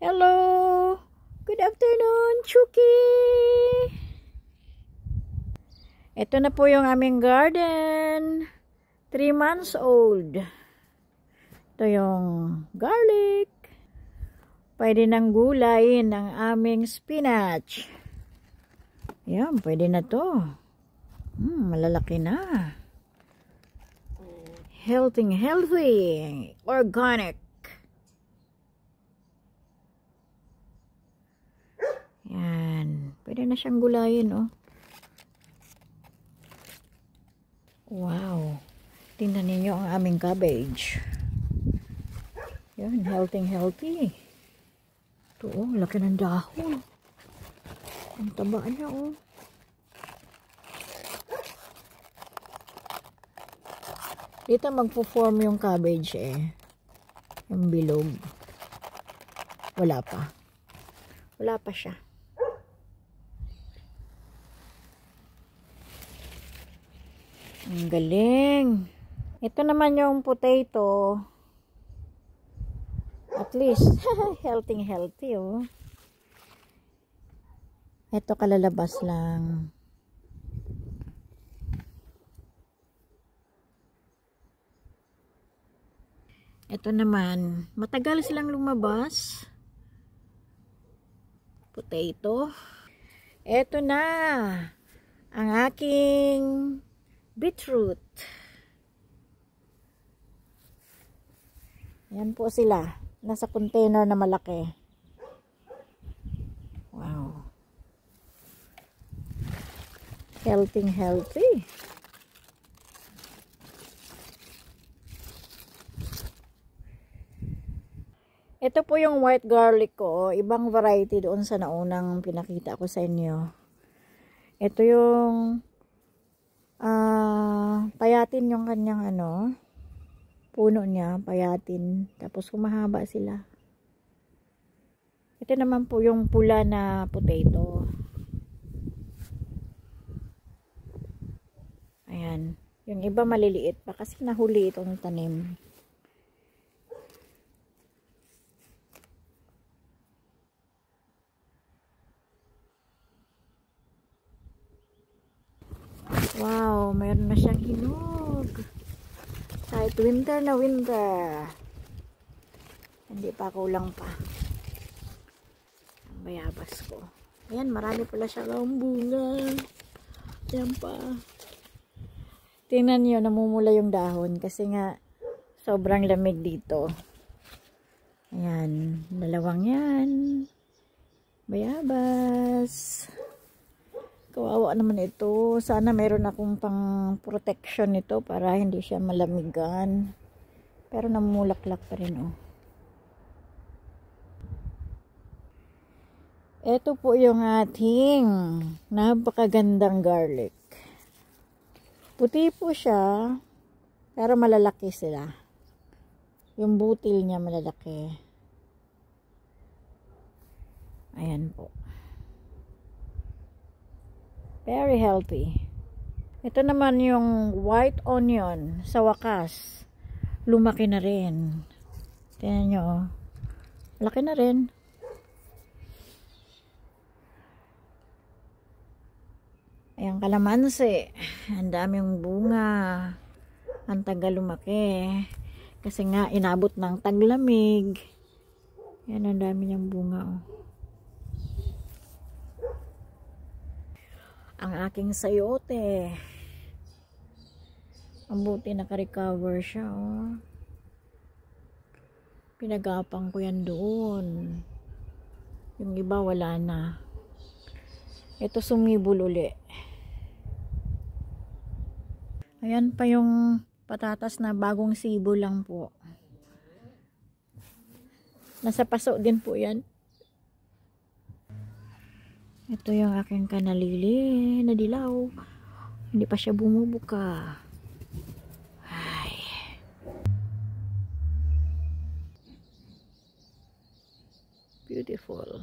Hello! Good afternoon, Chucky! Ito na po yung aming garden. 3 months old. Ito yung garlic. Pwede nang gulayin ang aming spinach. Yan, pwede na to. Malalaki na. Healthy. Organic. Yan. Pwede na siyang gulayin, oh. Wow. Tingnan ninyo ang aming cabbage. Yan, healthy. Ito, oh, laki ng dahon. Ang taba niya, oh. Dito magpo-form yung cabbage, eh. Yung bilog. Wala pa siya. Ang galing. Ito naman yung potato. At least, healthy, oh. Ito kalalabas lang. Ito naman, matagal silang lumabas. Potato. Ito na ang aking beetroot. Yan po sila. Nasa container na malaki. Wow. Healthy. Ito po yung white garlic ko. Ibang variety doon sa naunang pinakita ko sa inyo. Ito yung payatin yung kanyang puno niya. Payatin. Tapos humahaba sila. Ito naman po yung pula na potato. Ayan. Yung iba maliliit pa kasi nahuli itong tanim. Wow, mayroon na siyang hinog. Kahit winter na winter. Hindi pa, kulang pa. Ang bayabas ko. Ayan, marami pala siya ng bunga. Ayan pa. Tingnan nyo, namumula yung dahon. Kasi nga, sobrang lamig dito. Ayan, dalawang yan. Bayabas. Kawawa naman ito. Sana meron akong pang protection nito para hindi siya malamigan. Pero namumulaklak pa rin, oh. Ito po yung ating napakagandang garlic. Puti po siya, pero malalaki sila. Yung butil niya malalaki. Ayan po. Very healthy. Ito naman yung white onion. Sa wakas, lumaki na rin. Tingnan nyo, oh. Laki na rin. Ayan, kalamansi. Ang daming bunga. Ang tagal lumaki. Kasi nga, inabot ng taglamig. Ayan, ang dami niyang bunga, oh. Ang aking sayote. Ang buti naka-recover siya, oh. Pinagapang ko yan doon. Yung iba wala na. Ito sumibol uli. Ayan pa yung patatas na bagong sibol lang po. Nasa paso din po yan. Ito yung aking kanalili na dilaw. Hindi pa siya bumubuka. Ay. Beautiful.